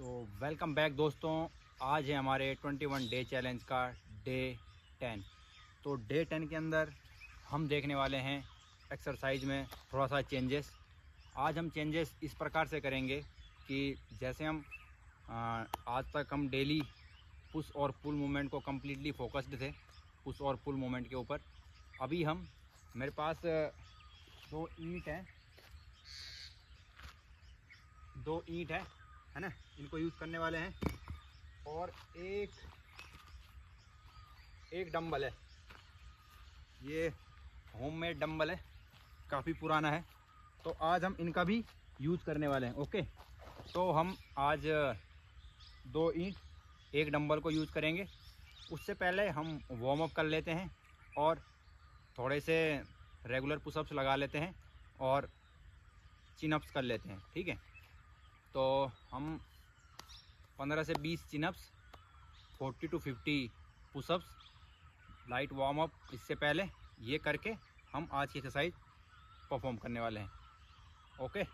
Welcome back दोस्तों। आज है हमारे 21 डे चैलेंज का डे 10। तो डे 10 के अंदर हम देखने वाले हैं एक्सरसाइज में थोड़ा सा चेंजेस। आज हम चेंजेस इस प्रकार से करेंगे कि जैसे हम आज तक हम डेली पुश और पुल मूवमेंट को कम्प्लीटली फोकस्ड थे, पुश और पुल मूवमेंट के ऊपर। अभी हम मेरे पास दो ईंट है ना, इनको यूज़ करने वाले हैं। और एक डंबल है, ये होममेड डंबल है, काफ़ी पुराना है। तो आज हम इनका भी यूज़ करने वाले हैं। ओके, तो हम आज दो ईंट एक डंबल को यूज़ करेंगे। उससे पहले हम वार्म अप कर लेते हैं और थोड़े से रेगुलर पुशअप्स लगा लेते हैं और चिनअप्स कर लेते हैं। ठीक है, तो हम 15 से 20 chin ups, 40 to 50 pushups, light warm up इससे पहले ये करके हम आज की एक्सरसाइज परफॉर्म करने वाले हैं। ओके,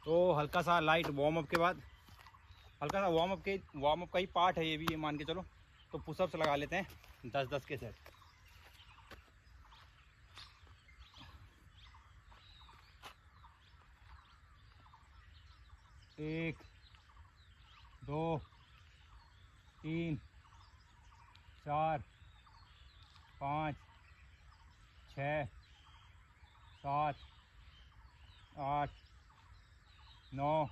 तो हल्का सा लाइट वार्म अप के बाद, हल्का सा वार्म अप का ही पार्ट है ये भी, ये मान के चलो। तो पुशअप्स लगा लेते हैं 10-10 के सेट। एक, दो, तीन, चार, 5, 6, 7, 8, 9,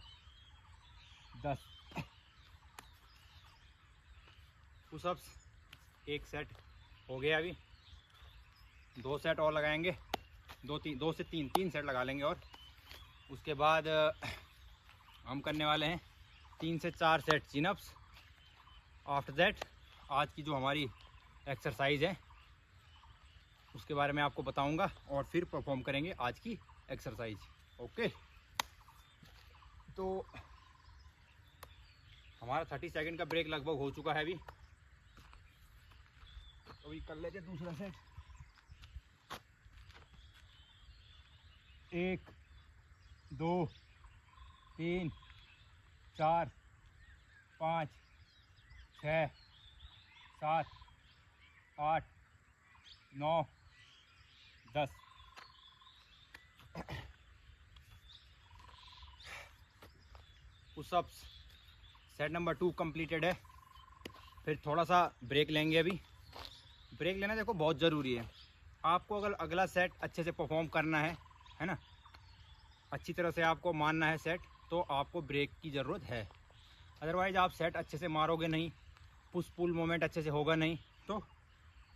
10 पुशअप्स एक सेट हो गया। अभी 2 सेट और लगाएंगे, 2 से 3 सेट लगा लेंगे। और उसके बाद हम करने वाले हैं 3 से 4 सेट चिनअप्स। आफ्टर दैट आज की जो हमारी एक्सरसाइज है उसके बारे में आपको बताऊंगा और फिर परफॉर्म करेंगे आज की एक्सरसाइज। ओके, तो हमारा 30 सेकंड का ब्रेक लगभग हो चुका है। अभी तो कर लेते दूसरा set. 1, 2, 3, 4, 5, 6, 7, 8, 9, 10 pushups set number 2 completed है। फिर थोड़ा सा ब्रेक लेंगे। अभी ब्रेक लेना देखो बहुत ज़रूरी है। आपको अगर अगला सेट अच्छे से परफॉर्म करना है ना, अच्छी तरह से आपको मानना है सेट, तो आपको ब्रेक की ज़रूरत है। अदरवाइज आप सेट अच्छे से मारोगे नहीं, पुश पुल मोमेंट अच्छे से होगा नहीं, तो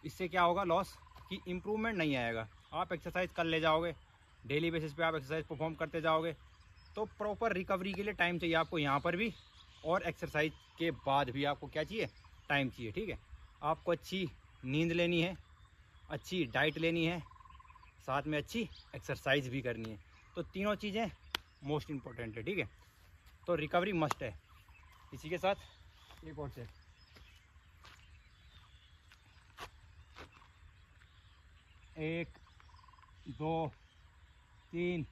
इससे क्या होगा लॉस कि इम्प्रूवमेंट नहीं आएगा। आप एक्सरसाइज कर ले जाओगे, डेली बेसिस पे आप एक्सरसाइज परफॉर्म करते जाओगे, तो प्रॉपर रिकवरी के लिए टाइम चाहिए आपको यहाँ पर भी, और एक्सरसाइज के बाद भी आपको क्या चाहिए, टाइम चाहिए। ठीक है, आपको अच्छी नींद लेनी है, अच्छी डाइट लेनी है, साथ में अच्छी एक्सरसाइज भी करनी है। तो तीनों चीज़ें मोस्ट इम्पोर्टेंट है। ठीक है, तो रिकवरी मस्ट है। इसी के साथ एक और सेट, एक, दो, तीन,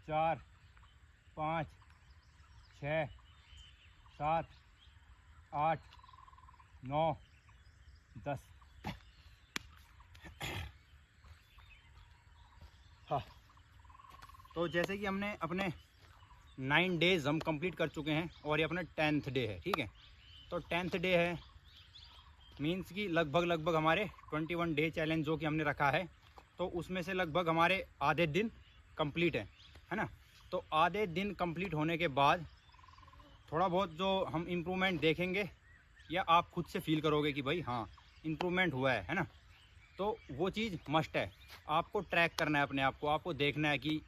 चार, 5, 6, 7, 8, 9, 10। हाँ, तो जैसे कि हमने अपने 9 डेज हम कंप्लीट कर चुके हैं और ये अपना 10th डे है। ठीक है, तो 10th डे है मीन्स कि लगभग हमारे 21 डे चैलेंज जो कि हमने रखा है, तो उसमें से लगभग हमारे आधे दिन कंप्लीट है ना। तो आधे दिन कंप्लीट होने के बाद थोड़ा बहुत जो हम इम्प्रूवमेंट देखेंगे या आप खुद से फील करोगे कि भाई हाँ इम्प्रूवमेंट हुआ है ना, तो वो चीज़ मस्ट है। आपको ट्रैक करना है अपने आप को, आपको देखना है कि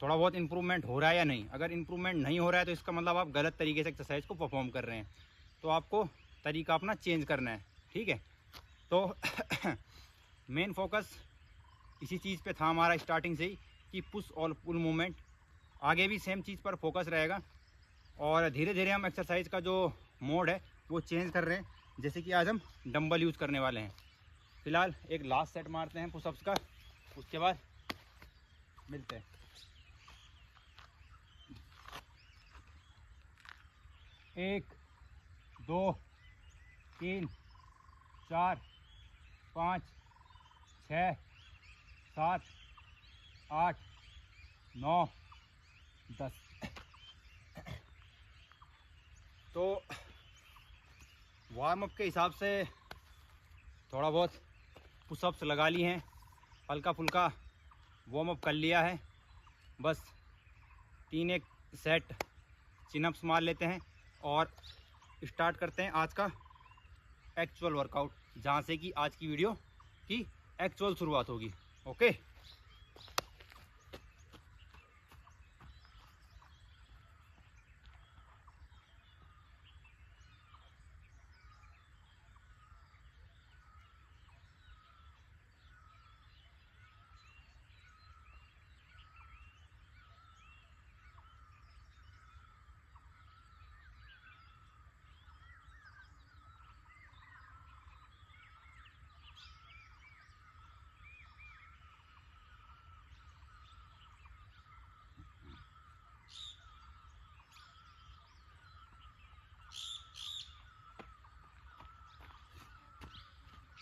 थोड़ा बहुत इम्प्रूवमेंट हो रहा है या नहीं। अगर इम्प्रूवमेंट नहीं हो रहा है तो इसका मतलब आप गलत तरीके से एक्सरसाइज को परफॉर्म कर रहे हैं, तो आपको तरीका अपना चेंज करना है। ठीक है, तो मेन फोकस इसी चीज़ पे था हमारा स्टार्टिंग से ही कि पुश और पुल मूवमेंट। आगे भी सेम चीज़ पर फोकस रहेगा, और धीरे धीरे हम एक्सरसाइज का जो मोड है वो चेंज कर रहे हैं। जैसे कि आज हम डंबल यूज़ करने वाले हैं। फ़िलहाल एक लास्ट सेट मारते हैं पुशअप्स का, उसके बाद मिलते हैं। एक, दो, तीन, 4, 5, 6, 7, 8, 9, 10। तो वार्म अप के हिसाब से थोड़ा बहुत पुशअप्स लगा लिए हैं, हल्का फुल्का वार्म अप कर लिया है। बस 3 सेट चिनअप्स मार लेते हैं और स्टार्ट करते हैं आज का एक्चुअल वर्कआउट, जहाँ से कि आज की वीडियो की एक्चुअल शुरुआत होगी। ओके,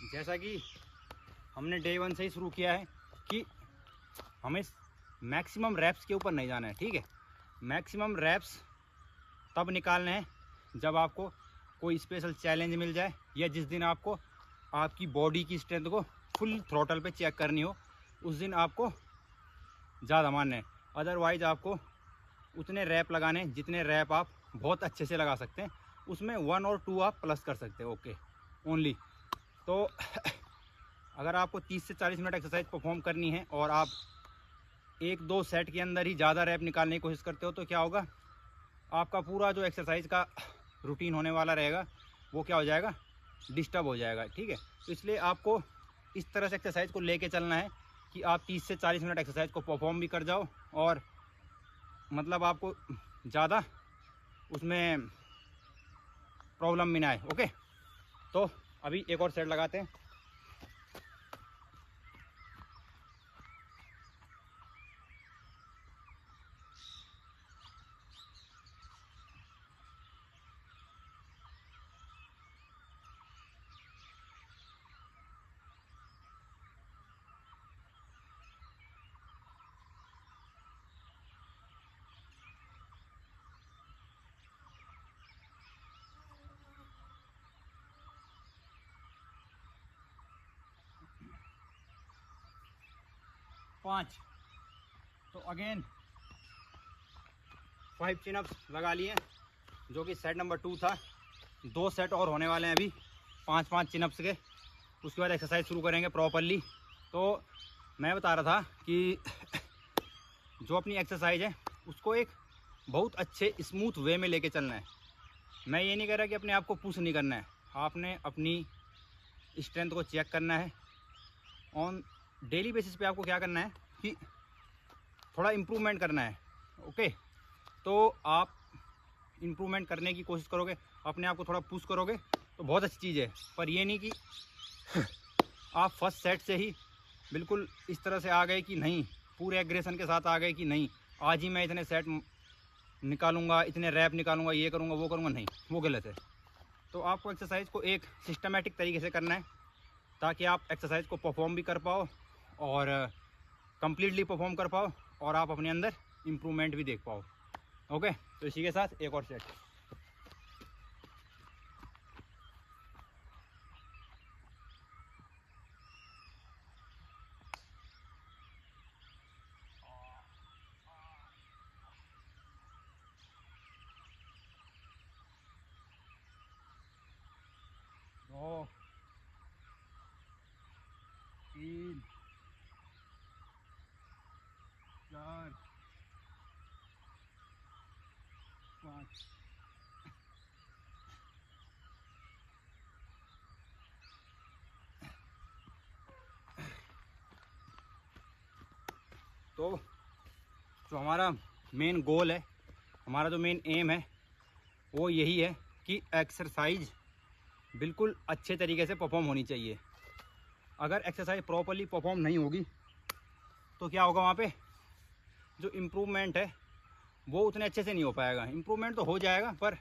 जैसा कि हमने डे 1 से ही शुरू किया है कि हमें मैक्सिमम रैप्स के ऊपर नहीं जाना है। ठीक है, मैक्सिमम रैप्स तब निकालने हैं जब आपको कोई स्पेशल चैलेंज मिल जाए, या जिस दिन आपको आपकी बॉडी की स्ट्रेंथ को फुल थ्रोटल पे चेक करनी हो, उस दिन आपको ज़्यादा मारना है। अदरवाइज आपको उतने रैप लगाने जितने रैप आप बहुत अच्छे से लगा सकते हैं, उसमें 1 और 2 आप प्लस कर सकते हैं। Okay only. तो अगर आपको 30 से 40 मिनट एक्सरसाइज परफॉर्म करनी है और आप 1-2 सेट के अंदर ही ज़्यादा रैप निकालने की कोशिश करते हो, तो क्या होगा, आपका पूरा जो एक्सरसाइज का रूटीन होने वाला रहेगा वो क्या हो जाएगा, डिस्टर्ब हो जाएगा। ठीक है, तो इसलिए आपको इस तरह से एक्सरसाइज को लेके चलना है कि आप 30 से 40 मिनट एक्सरसाइज को परफॉर्म भी कर जाओ, और मतलब आपको ज़्यादा उसमें प्रॉब्लम भी ना आए। ओके, तो अभी एक और सेट लगाते हैं। पाँच, तो अगेन 5 चिनअप्स लगा लिए। जो कि सेट नंबर 2 था। 2 सेट और होने वाले हैं अभी 5-5 चिनअप्स के। उसके बाद एक्सरसाइज शुरू करेंगे प्रॉपरली। तो मैं बता रहा था कि जो अपनी एक्सरसाइज है उसको एक बहुत अच्छे स्मूथ वे में लेके चलना है। मैं ये नहीं कह रहा कि अपने आप को पुश नहीं करना है, आपने अपनी स्ट्रेंथ को चेक करना है। ऑन डेली बेसिस पे आपको क्या करना है कि थोड़ा इम्प्रूवमेंट करना है। ओके, तो आप इम्प्रूवमेंट करने की कोशिश करोगे, अपने आप को थोड़ा पुश करोगे तो बहुत अच्छी चीज़ है। पर ये नहीं कि आप फर्स्ट सेट से ही बिल्कुल इस तरह से आ गए कि नहीं, पूरे एग्रेशन के साथ आ गए कि नहीं आज ही मैं इतने सेट निकालूंगा, इतने रैप निकालूंगा, ये करूंगा वो करूंगा। नहीं, वो गलत है। तो आपको एक्सरसाइज को एक सिस्टमेटिक तरीके से करना है ताकि आप एक्सरसाइज को परफॉर्म भी कर पाओ और कंप्लीटली परफॉर्म कर पाओ और आप अपने अंदर इम्प्रूवमेंट भी देख पाओ। ओके, तो इसी के साथ एक और सेट। दो, तीन, चार, पाँच। तो जो हमारा मेन गोल है, हमारा जो मेन एम है वो यही है कि एक्सरसाइज बिल्कुल अच्छे तरीके से परफॉर्म होनी चाहिए। अगर एक्सरसाइज प्रॉपरली परफॉर्म नहीं होगी तो क्या होगा, वहाँ पे जो इम्प्रूवमेंट है वो उतने अच्छे से नहीं हो पाएगा। इम्प्रूवमेंट तो हो जाएगा पर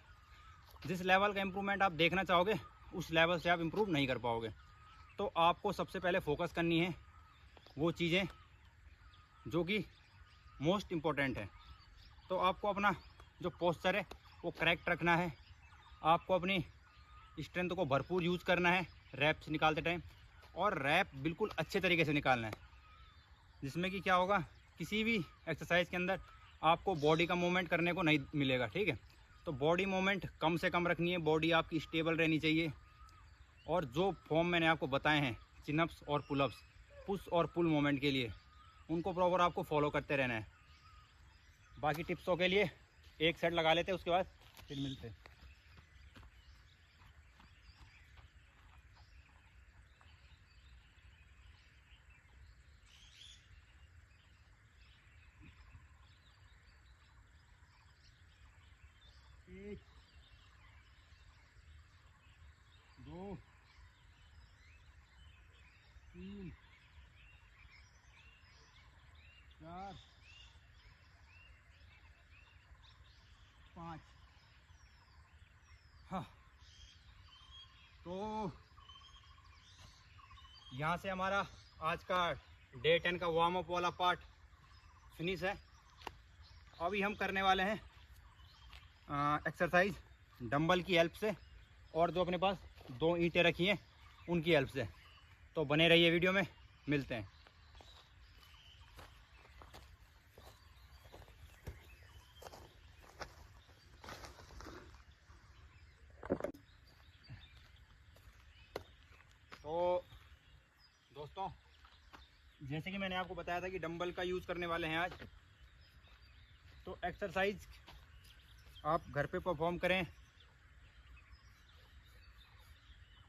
जिस लेवल का इम्प्रूवमेंट आप देखना चाहोगे उस लेवल से आप इम्प्रूव नहीं कर पाओगे। तो आपको सबसे पहले फोकस करनी है वो चीज़ें जो कि मोस्ट इम्पोर्टेंट है। तो आपको अपना जो पोस्चर है वो करेक्ट रखना है, आपको अपनी स्ट्रेंथ को भरपूर यूज़ करना है रैप्स निकालते टाइम, और रैप बिल्कुल अच्छे तरीके से निकालना है जिसमें कि क्या होगा, किसी भी एक्सरसाइज के अंदर आपको बॉडी का मूवमेंट करने को नहीं मिलेगा। ठीक है, तो बॉडी मूवमेंट कम से कम रखनी है, बॉडी आपकी स्टेबल रहनी चाहिए। और जो फॉर्म मैंने आपको बताए हैं चिनअप्स और पुलअप्स, पुश और पुल मूवमेंट के लिए, उनको प्रॉपर आपको फॉलो करते रहना है। बाकी टिप्सों के लिए एक सेट लगा लेते हैं, उसके बाद फिर मिलते हैं। एक, दो, तीन, चार, पाँच। हाँ, तो यहाँ से हमारा आज का डे 10 का वार्म अप वाला पार्ट फिनिश है। अभी हम करने वाले हैं एक्सरसाइज डंबल की हेल्प से और जो अपने पास 2 ईंटें रखी हैं उनकी हेल्प से। तो बने रहिए वीडियो में, मिलते हैं। तो दोस्तों, जैसे कि मैंने आपको बताया था कि डंबल का यूज़ करने वाले हैं आज, तो एक्सरसाइज आप घर पे परफॉर्म करें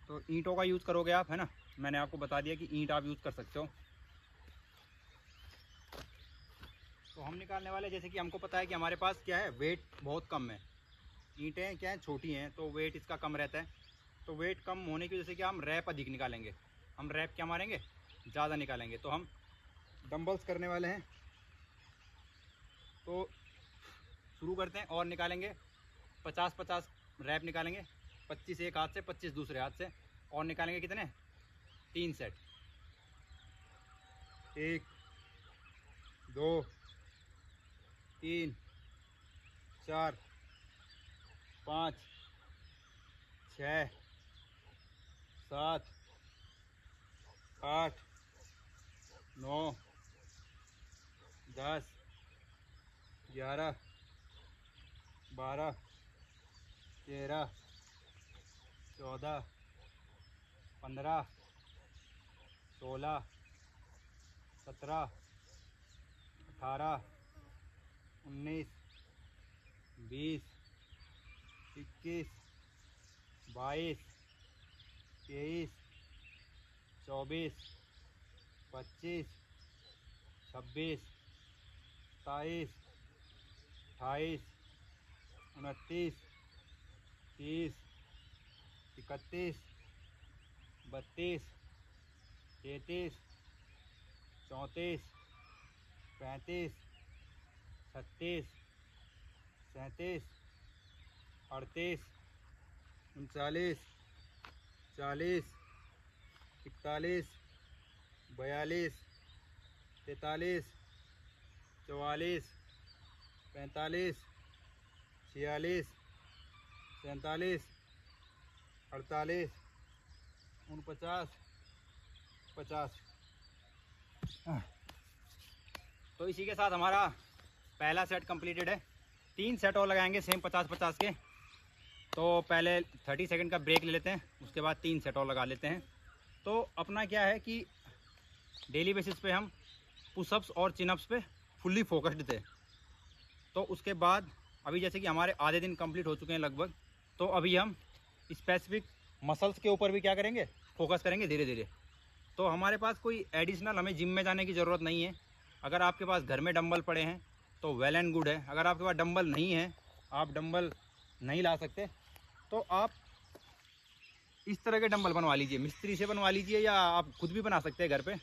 तो ईंटों का यूज़ करोगे आप, है ना। मैंने आपको बता दिया कि ईंट आप यूज़ कर सकते हो। तो हम निकालने वाले, जैसे कि हमको पता है कि हमारे पास क्या है, वेट बहुत कम है, ईंटें क्या हैं, छोटी हैं, तो वेट इसका कम रहता है। तो वेट कम होने की वजह से क्या, हम रैप अधिक निकालेंगे, हम रैप क्या मारेंगे, ज़्यादा निकालेंगे। तो हम डंबल्स करने वाले हैं, तो शुरू करते हैं और निकालेंगे 50-50 रैप निकालेंगे, 25 एक हाथ से, 25 दूसरे हाथ से, और निकालेंगे कितने, 3 सेट। 1, 2, 3, 4, 5, 6, 7, 8, 9, 10, 11, 12, 13, 14, 15, 16, 17, 18, 19, 20, 21, 22, 23, 24, 25, 26, 27, 28, 29, 30, 31, 32, 33, 34, 35, 36, 37, 38, 39, 40, 41, 42, 43, 44, 45, 46, 47, 48, 49, 50। तो इसी के साथ हमारा पहला सेट कंप्लीटेड है। 3 सेट और लगाएंगे सेम 50-50 के। तो पहले 30 सेकंड का ब्रेक ले लेते हैं, उसके बाद 3 सेट और लगा लेते हैं। तो अपना क्या है कि डेली बेसिस पे हम पुशअप्स और चिनअप्स पे फुल्ली फोकस्ड थे। तो उसके बाद अभी जैसे कि हमारे आधे दिन कंप्लीट हो चुके हैं लगभग, तो अभी हम स्पेसिफिक मसल्स के ऊपर भी क्या करेंगे, फोकस करेंगे धीरे धीरे। तो हमारे पास कोई एडिशनल हमें जिम में जाने की ज़रूरत नहीं है। अगर आपके पास घर में डंबल पड़े हैं तो वेल एंड गुड है। अगर आपके पास डंबल नहीं है, आप डंबल नहीं ला सकते, तो आप इस तरह के डंबल बनवा लीजिए, मिस्त्री से बनवा लीजिए या आप खुद भी बना सकते हैं घर पे।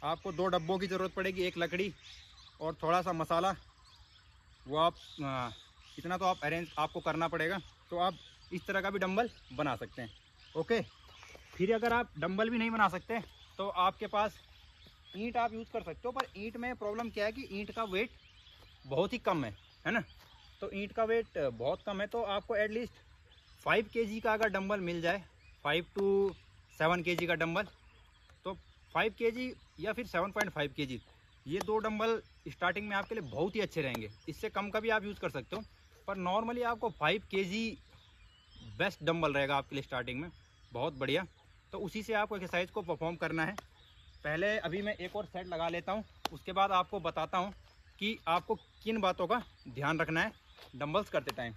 आपको 2 डब्बों की ज़रूरत पड़ेगी, एक लकड़ी और थोड़ा सा मसाला। वो आप इतना तो आप अरेंज आपको करना पड़ेगा। तो आप इस तरह का भी डंबल बना सकते हैं। ओके, फिर अगर आप डंबल भी नहीं बना सकते तो आपके पास ईंट आप यूज़ कर सकते हो। पर ईंट में प्रॉब्लम क्या है कि ईंट का वेट बहुत ही कम है ना। तो ईंट का वेट बहुत कम है, तो आपको एटलीस्ट 5 kg का अगर डंबल मिल जाए, 5 to 7 kg का डंबल, तो 5 kg या फिर 7.5 kg, ये 2 डंबल स्टार्टिंग में आपके लिए बहुत ही अच्छे रहेंगे। इससे कम का भी आप यूज़ कर सकते हो, पर नॉर्मली आपको 5 kg बेस्ट डंबल रहेगा आपके लिए स्टार्टिंग में, बहुत बढ़िया। तो उसी से आपको एक्सरसाइज को परफॉर्म करना है। पहले अभी मैं एक और सेट लगा लेता हूँ, उसके बाद आपको बताता हूँ कि आपको किन बातों का ध्यान रखना है डंबल्स करते टाइम।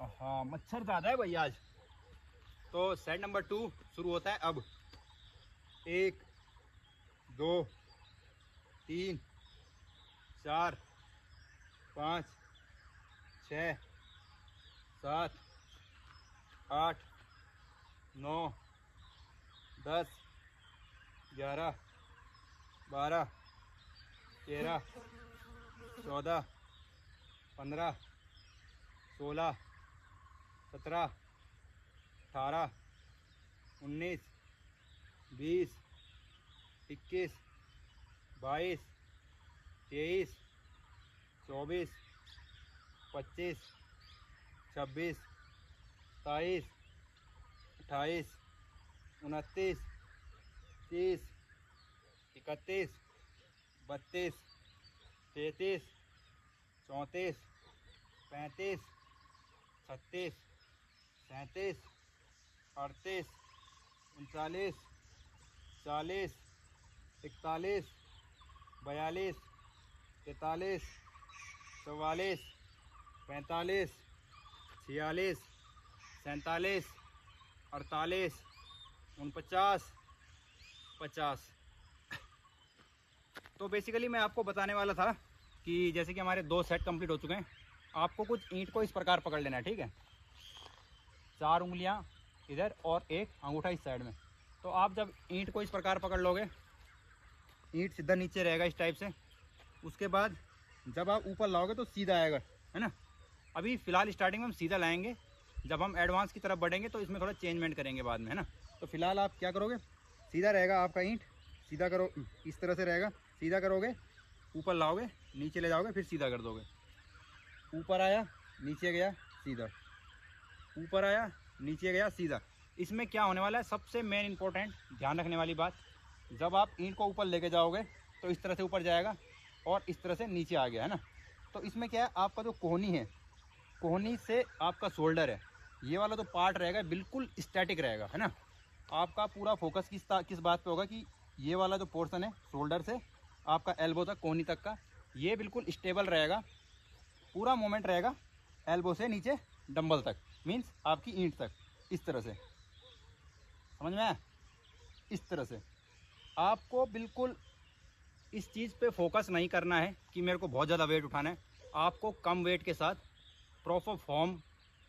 हाँ, मच्छर ज़्यादा है भैया आज। तो सेट नंबर 2 शुरू होता है अब। 1, 2, 3, 4, 5, 6, 7, 8, 9, 10, 11, 12, 13, 14, 15, 16, 17, 18, 19, 20, 21, 22, 23, 24, 25, 26, 27, 28, 29, 30, 31, 32, 33, 34, 35, 36, 37, 38, 39, 40, 41, 42, 43, 44, 45, 46, 47, 48, 49, 50। तो बेसिकली मैं आपको बताने वाला था कि जैसे कि हमारे 2 सेट कंप्लीट हो चुके हैं, आपको कुछ ईंट को इस प्रकार पकड़ लेना है, ठीक है। 4 उंगलियां इधर और एक अंगूठा इस साइड में। तो आप जब ईंट को इस प्रकार पकड़ लोगे, ईंट सीधा नीचे रहेगा इस टाइप से। उसके बाद जब आप ऊपर लाओगे तो सीधा आएगा, है ना। अभी फ़िलहाल स्टार्टिंग में हम सीधा लाएंगे, जब हम एडवांस की तरफ बढ़ेंगे तो इसमें थोड़ा चेंजमेंट करेंगे बाद में, है ना। तो फिलहाल आप क्या करोगे, सीधा रहेगा आपका ईंट, सीधा करो, इस तरह से रहेगा, सीधा करोगे, ऊपर लाओगे, नीचे ले जाओगे, फिर सीधा कर दोगे। ऊपर आया, नीचे गया, सीधा, ऊपर आया, नीचे गया, सीधा। इसमें क्या होने वाला है, सबसे मेन इंपॉर्टेंट ध्यान रखने वाली बात, जब आप ईंट को ऊपर लेके जाओगे तो इस तरह से ऊपर जाएगा और इस तरह से नीचे आ गया, है ना। तो इसमें क्या है, आपका जो कोहनी है, कोहनी से आपका शोल्डर है, ये वाला जो पार्ट रहेगा बिल्कुल स्टैटिक रहेगा, है ना। आपका पूरा फोकस किस बात पे होगा कि ये वाला जो पोर्शन है शोल्डर से आपका एल्बो तक, कोहनी तक का, ये बिल्कुल स्टेबल रहेगा, पूरा मोमेंट रहेगा एल्बो से नीचे डंबल तक, मीन्स आपकी ईंट तक, इस तरह से, समझ में आया। इस तरह से आपको बिल्कुल इस चीज़ पे फोकस नहीं करना है कि मेरे को बहुत ज़्यादा वेट उठाना है। आपको कम वेट के साथ प्रॉपर फॉर्म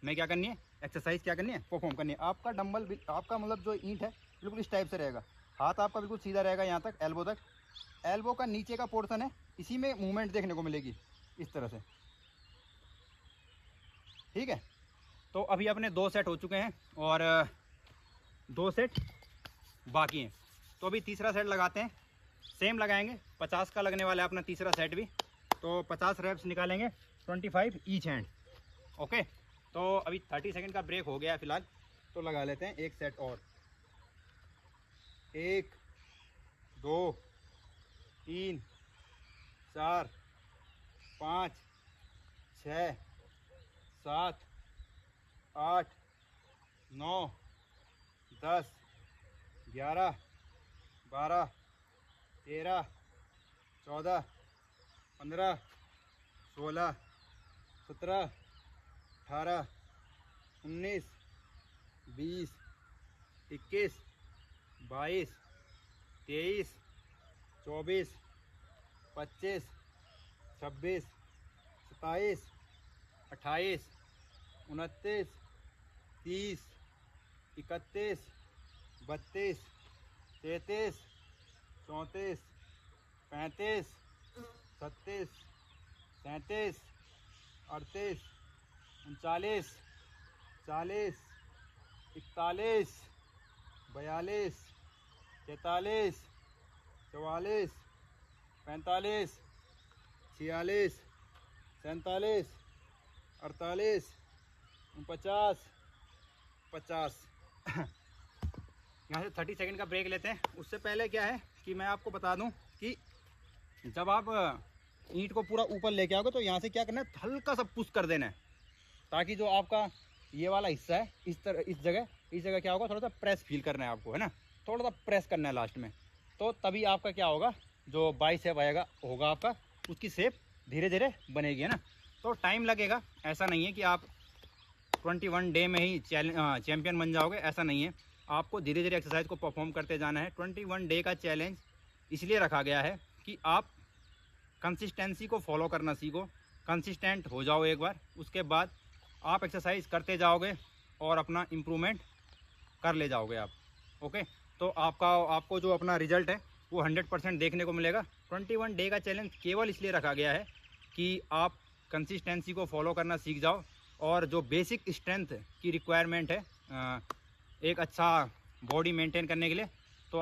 में क्या करनी है, एक्सरसाइज क्या करनी है, परफॉर्म करनी है। आपका डंबल, आपका मतलब जो ईंट है बिल्कुल इस टाइप से रहेगा, हाथ आपका बिल्कुल सीधा रहेगा यहाँ तक, एल्बो तक। एल्बो का नीचे का पोर्शन है, इसी में मूवमेंट देखने को मिलेगी इस तरह से, ठीक है। तो अभी अपने 2 सेट हो चुके हैं और 2 सेट बाकी हैं, तो अभी तीसरा सेट लगाते हैं। सेम लगाएंगे, 50 का लगने वाला है अपना तीसरा सेट भी। तो 50 रेप्स निकालेंगे, 25 ईच हैंड। ओके, तो अभी 30 सेकंड का ब्रेक हो गया है फिलहाल, तो लगा लेते हैं एक सेट और। 1 2 3 4 5 6 7 8 9 10 11 12 13 14 15 16 17 18 19 20 21 22 23 24 25 26 27 28 29 30 31 32 33 34 35 36 37 38 39 40 41 42 43 44 45 46 47 48 49 50। यहाँ से 30 सेकंड का ब्रेक लेते हैं। उससे पहले क्या है कि मैं आपको बता दूं कि जब आप ईंट को पूरा ऊपर लेके आओगे तो यहाँ से क्या करना है, हल्का सा पुश कर देना है, ताकि जो आपका ये वाला हिस्सा है इस जगह क्या होगा, थोड़ा सा प्रेस फील करना है आपको, है ना, थोड़ा सा प्रेस करना है लास्ट में। तो तभी आपका क्या होगा, जो बाइसेप होगा आपका, उसकी शेप धीरे धीरे बनेगी, है ना। तो टाइम लगेगा, ऐसा नहीं है कि आप 21 डे में ही चैम्पियन बन जाओगे, ऐसा नहीं है। आपको धीरे धीरे एक्सरसाइज को परफॉर्म करते जाना है। 21 डे का चैलेंज इसलिए रखा गया है कि आप कंसिस्टेंसी को फॉलो करना सीखो, कंसिस्टेंट हो जाओ एक बार, उसके बाद आप एक्सरसाइज करते जाओगे और अपना इम्प्रूवमेंट कर ले जाओगे आप। ओके, तो आपको जो अपना रिजल्ट है वो 100% देखने को मिलेगा। 21 डे का चैलेंज केवल इसलिए रखा गया है कि आप कंसिस्टेंसी को फॉलो करना सीख जाओ, और जो बेसिक स्ट्रेंथ की रिक्वायरमेंट है एक अच्छा बॉडी मेंटेन करने के लिए, तो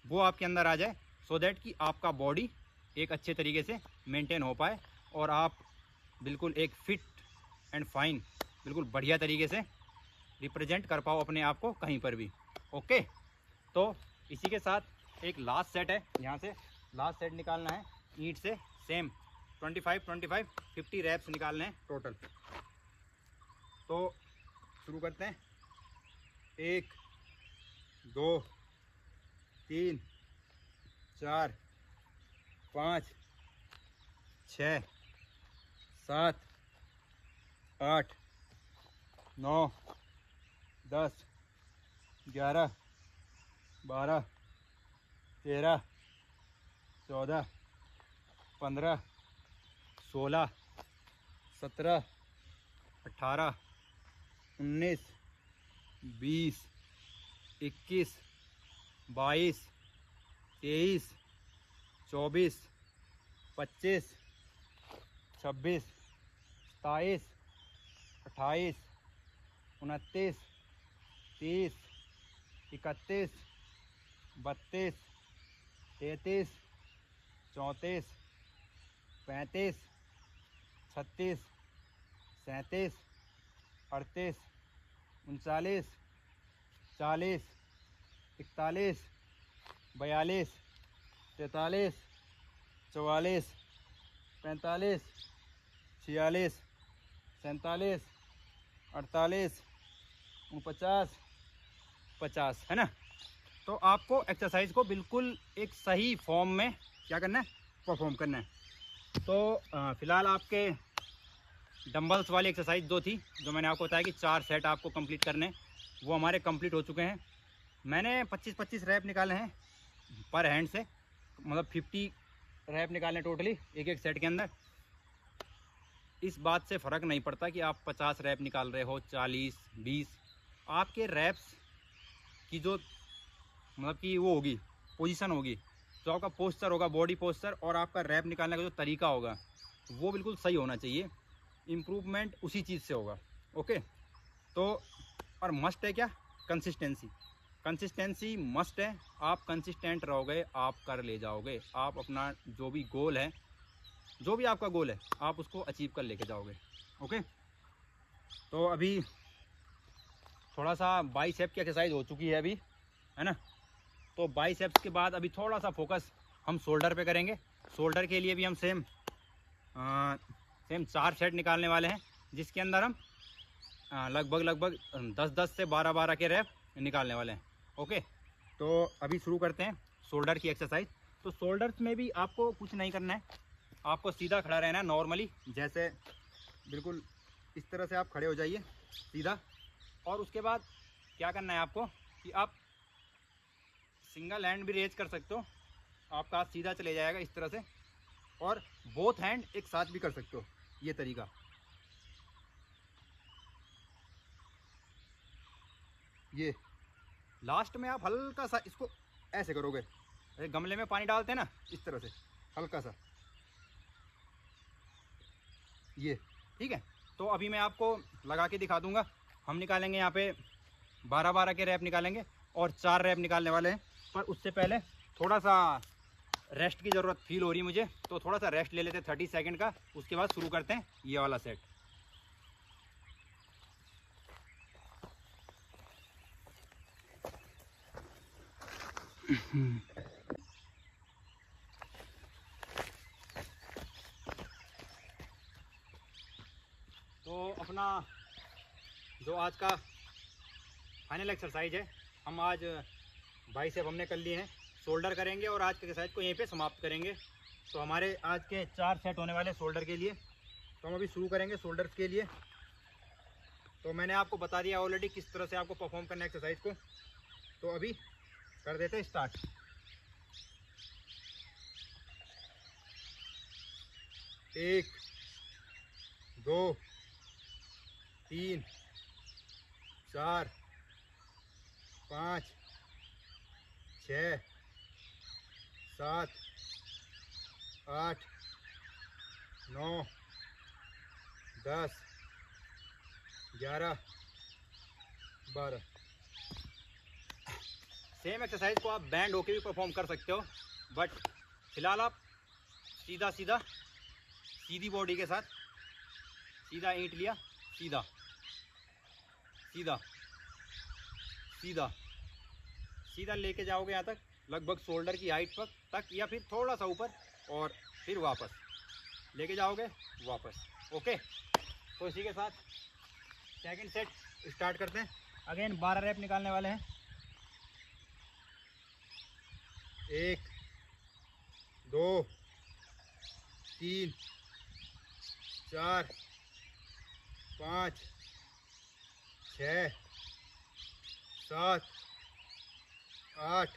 वो आपके अंदर आ जाए, सो दैट कि आपका बॉडी एक अच्छे तरीके से मेंटेन हो पाए और आप बिल्कुल एक फिट एंड फाइन, बिल्कुल बढ़िया तरीके से रिप्रेजेंट कर पाओ अपने आप को कहीं पर भी। ओके, तो इसी के साथ एक लास्ट सेट है, यहाँ से लास्ट सेट निकालना है ईंट से, सेम 25 50 रैप्स निकालने हैं टोटल। तो शुरू करते हैं। 1 2 3 4 5 6 7 8 9 10 11 12 13 14 15 16 17 18 19 20 21 22 23 24 25 26 27 28 29 30 31 32 33 34 35 36 37 38 39 40 41 42 43 44 45 46, 47, 48, 49, 50, है ना। तो आपको एक्सरसाइज को बिल्कुल एक सही फॉर्म में क्या करना है, परफॉर्म करना है। तो फ़िलहाल आपके डंबल्स वाली एक्सरसाइज जो थी, जो मैंने आपको बताया कि 4 सेट आपको कंप्लीट करने, वो हमारे कंप्लीट हो चुके हैं। मैंने 25-25 रैप निकाले हैं पर हैंड से, मतलब 50 रैप निकाले टोटली एक एक सेट के अंदर। इस बात से फ़र्क नहीं पड़ता कि आप 50 रैप निकाल रहे हो, 40, 20, आपके रैप्स की जो मतलब कि वो होगी, पोजीशन होगी, जो आपका पोस्चर होगा, बॉडी पोस्चर, और आपका रैप निकालने का जो तरीका होगा वो बिल्कुल सही होना चाहिए। इम्प्रूवमेंट उसी चीज़ से होगा। ओके, तो और मस्ट है क्या, कंसिस्टेंसी। कंसिस्टेंसी मस्ट है। आप कंसिस्टेंट रहोगे, आप कर ले जाओगे। आप अपना जो भी गोल है, जो भी आपका गोल है, आप उसको अचीव कर लेके जाओगे। ओके, तो अभी थोड़ा सा बाइसेप की एक्सरसाइज हो चुकी है अभी, है ना। तो बाइसेप्स के बाद अभी थोड़ा सा फोकस हम शोल्डर पे करेंगे। शोल्डर के लिए भी हम सेम 4 सेट निकालने वाले हैं, जिसके अंदर हम लगभग 10-10 से 12-12 के रैप निकालने वाले हैं। ओके, तो अभी शुरू करते हैं शोल्डर की एक्सरसाइज। तो शोल्डर्स में भी आपको कुछ नहीं करना है, आपको सीधा खड़ा रहना है नॉर्मली, जैसे बिल्कुल इस तरह से आप खड़े हो जाइए सीधा। और उसके बाद क्या करना है आपको कि आप सिंगल हैंड भी रेज कर सकते हो, आपका हाथ सीधा चले जाएगा इस तरह से, और बोथ हैंड एक साथ भी कर सकते हो, ये तरीका। ये लास्ट में आप हल्का सा इसको ऐसे करोगे, अरे गमले में पानी डालते हैं ना, इस तरह से हल्का सा, ये ठीक है। तो अभी मैं आपको लगा के दिखा दूंगा। हम निकालेंगे यहाँ पे 12-12 के रैप निकालेंगे और 4 रैप निकालने वाले हैं। पर उससे पहले थोड़ा सा रेस्ट की ज़रूरत फील हो रही है मुझे, तो थोड़ा सा रेस्ट ले लेते हैं 30 सेकंड का। उसके बाद शुरू करते हैं ये वाला सेट। तो अपना जो आज का फाइनल एक्सरसाइज है, हम आज बाइसेप हमने कर लिए हैं, शोल्डर करेंगे और आज के एक्सरसाइज को यहीं पे समाप्त करेंगे। तो हमारे आज के 4 सेट होने वाले शोल्डर के लिए। तो हम अभी शुरू करेंगे शोल्डर्स के लिए। तो मैंने आपको बता दिया ऑलरेडी किस तरह से आपको परफॉर्म करना है एक्सरसाइज को। तो अभी कर देते हैं स्टार्ट। 1, 2, 3, 4, 5, 6, 7, 8, 9, 10, 11, 12। सेम एक्सरसाइज को आप बैंड होके भी परफॉर्म कर सकते हो, बट फिलहाल आप सीधा सीधा सीधी बॉडी के साथ सीधा ईंट लिया, सीधा सीधा सीधा सीधा लेके जाओगे यहाँ तक, लगभग शोल्डर की हाइट पर तक, या फिर थोड़ा सा ऊपर, और फिर वापस लेके जाओगे वापस। ओके, तो इसी के साथ सेकंड सेट स्टार्ट करते हैं। अगेन 12 रैप निकालने वाले हैं। 1, 2, 3, 4, 5, 6, 7, 8,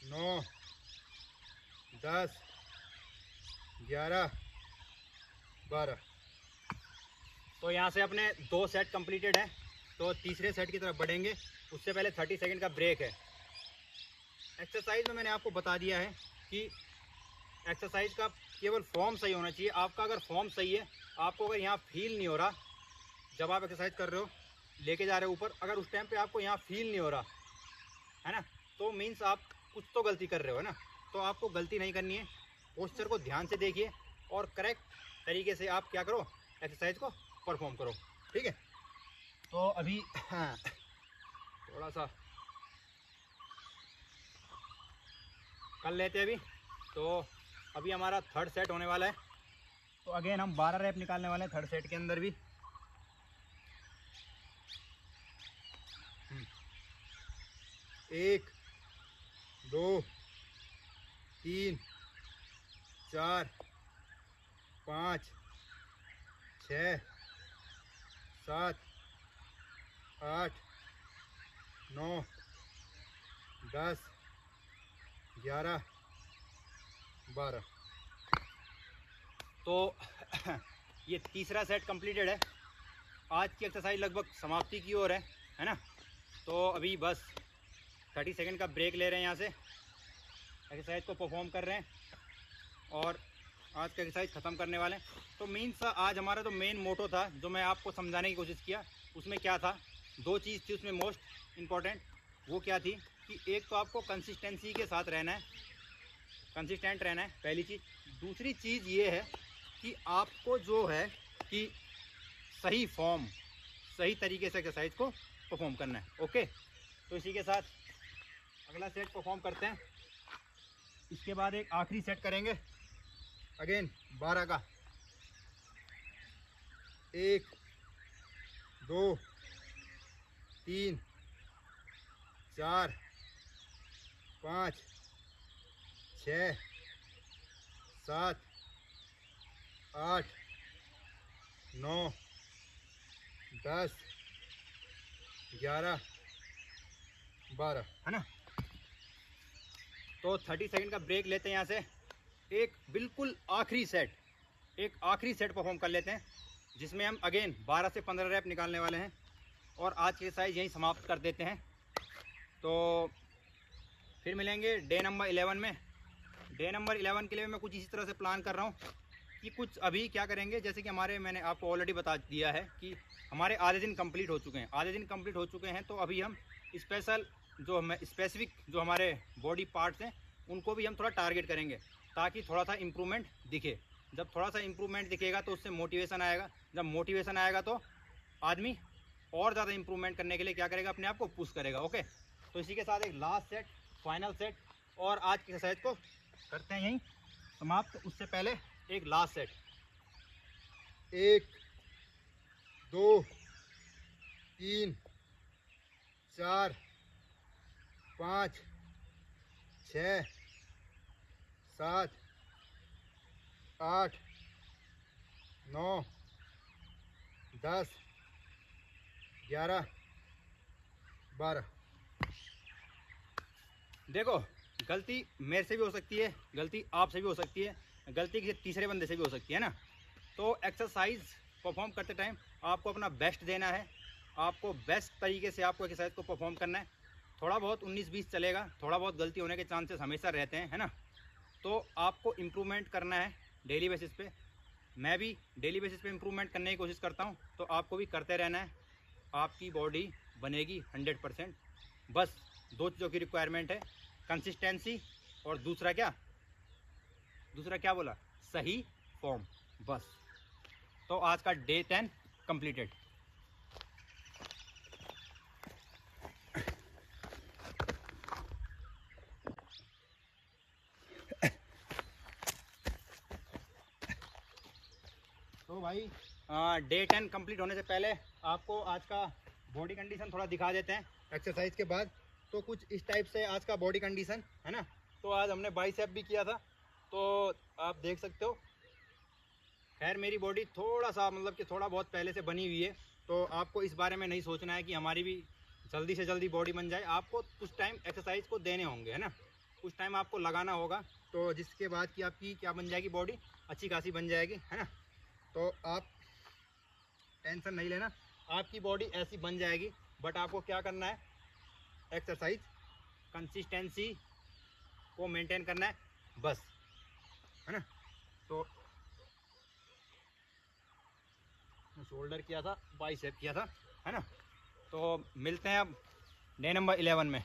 9, 10, 11, 12। तो यहाँ से अपने 2 सेट कंप्लीटेड है। तो तीसरे सेट की तरफ बढ़ेंगे, उससे पहले 30 सेकंड का ब्रेक है। एक्सरसाइज में मैंने आपको बता दिया है कि एक्सरसाइज का केवल फॉर्म सही होना चाहिए। आपका अगर फॉर्म सही है, आपको अगर यहाँ फील नहीं हो रहा जब आप एक्सरसाइज कर रहे हो, लेके जा रहे हो ऊपर, अगर उस टाइम पे आपको यहाँ फील नहीं हो रहा है ना, तो मीन्स आप कुछ तो गलती कर रहे हो, है ना। तो आपको गलती नहीं करनी है। पोस्चर को ध्यान से देखिए और करेक्ट तरीके से आप क्या करो, एक्सरसाइज को परफॉर्म करो, ठीक है। तो अभी थोड़ा सा कर लेते हैं अभी। तो अभी हमारा 3rd सेट होने वाला है, तो अगेन हम 12 रैप निकालने वाले हैं थर्ड सेट के अंदर भी। एक, दो, तीन, चार, पाँच, छः, सात, आठ, 9, 10, 11, 12। तो ये तीसरा सेट कंप्लीटेड है। आज की एक्सरसाइज लगभग समाप्ति की ओर है ना। तो अभी बस 30 सेकंड का ब्रेक ले रहे हैं, यहाँ से एक्सरसाइज को परफॉर्म कर रहे हैं और आज का एक्सरसाइज ख़त्म करने वाले हैं। तो मीन्स आज हमारा जो मेन मोटो था, जो मैं आपको समझाने की कोशिश किया, उसमें क्या था, दो चीज़ थी उसमें मोस्ट इम्पॉर्टेंट। वो क्या थी कि एक तो आपको कंसिस्टेंसी के साथ रहना है, कंसिस्टेंट रहना है, पहली चीज़। दूसरी चीज़ ये है कि आपको जो है कि सही फॉर्म, सही तरीके से एक्सरसाइज को परफॉर्म करना है। ओके, तो इसी के साथ अगला सेट परफॉर्म करते हैं। इसके बाद एक आखिरी सेट करेंगे अगेन 12 का। 1, 2, 3, 4, 5, 6, 7, 8, 9, 10, 11, 12 है ना। तो 30 सेकंड का ब्रेक लेते हैं यहाँ से। एक बिल्कुल आखिरी सेट, एक आखिरी सेट परफॉर्म कर लेते हैं, जिसमें हम अगेन 12 से 15 रैप निकालने वाले हैं और आज की एक्सरसाइज यहीं समाप्त कर देते हैं। तो फिर मिलेंगे डे नंबर 11 में। डे नंबर 11 के लिए मैं कुछ इसी तरह से प्लान कर रहा हूँ कि कुछ अभी क्या करेंगे, जैसे कि मैंने आपको ऑलरेडी बता दिया है कि हमारे आधे दिन कंप्लीट हो चुके हैं। आधे दिन कंप्लीट हो चुके हैं, तो अभी हम स्पेसिफिक जो हमारे बॉडी पार्ट्स हैं उनको भी हम थोड़ा टारगेट करेंगे, ताकि थोड़ा सा इम्प्रूवमेंट दिखे। जब थोड़ा सा इम्प्रूवमेंट दिखेगा तो उससे मोटिवेशन आएगा। जब मोटिवेशन आएगा तो आदमी और ज़्यादा इम्प्रूवमेंट करने के लिए क्या करेगा, अपने आप को पुश करेगा। ओके, तो इसी के साथ एक लास्ट सेट, फाइनल सेट, और आज की एक्सरसाइज को करते हैं यहीं समाप्त। उससे पहले एक लास्ट सेट। 1, 2, 3, 4, 5, 6, 7, 8, 9, 10, 11, 12। देखो, गलती मेरे से भी हो सकती है, गलती आपसे भी हो सकती है, गलती किसी तीसरे बंदे से भी हो सकती है ना। तो एक्सरसाइज परफॉर्म करते टाइम आपको अपना बेस्ट देना है, आपको बेस्ट तरीके से आपको एक्सरसाइज को परफॉर्म करना है। थोड़ा बहुत 19-20 चलेगा, थोड़ा बहुत गलती होने के चांसेस हमेशा रहते हैं, है ना। तो आपको इम्प्रूवमेंट करना है डेली बेसिस पे। मैं भी डेली बेसिस पे इम्प्रूवमेंट करने की कोशिश करता हूँ, तो आपको भी करते रहना है। आपकी बॉडी बनेगी 100%। बस दो चीज़ों की रिक्वायरमेंट है, कंसिस्टेंसी और दूसरा क्या बोला, सही फॉर्म। बस। तो आज का डे 10 कंप्लीटेड। तो भाई डे 10 कंप्लीट होने से पहले आपको आज का बॉडी कंडीशन थोड़ा दिखा देते हैं एक्सरसाइज के बाद। तो कुछ इस टाइप से आज का बॉडी कंडीशन है ना। तो आज हमने बाइसेप भी किया था, तो आप देख सकते हो। खैर मेरी बॉडी थोड़ा सा मतलब कि थोड़ा बहुत पहले से बनी हुई है, तो आपको इस बारे में नहीं सोचना है कि हमारी भी जल्दी से जल्दी बॉडी बन जाए। आपको कुछ टाइम एक्सरसाइज को देने होंगे, है ना, कुछ टाइम आपको लगाना होगा, तो जिसके बाद कि आपकी क्या बन जाएगी, बॉडी अच्छी खासी बन जाएगी, है ना। तो आप टेंशन नहीं लेना, आपकी बॉडी ऐसी बन जाएगी। बट आपको क्या करना है, एक्सरसाइज कंसिस्टेंसी को मेंटेन करना है, बस, है ना। तो शोल्डर किया था, बाइसेप किया था, है ना। तो मिलते हैं अब डे नंबर 11 में।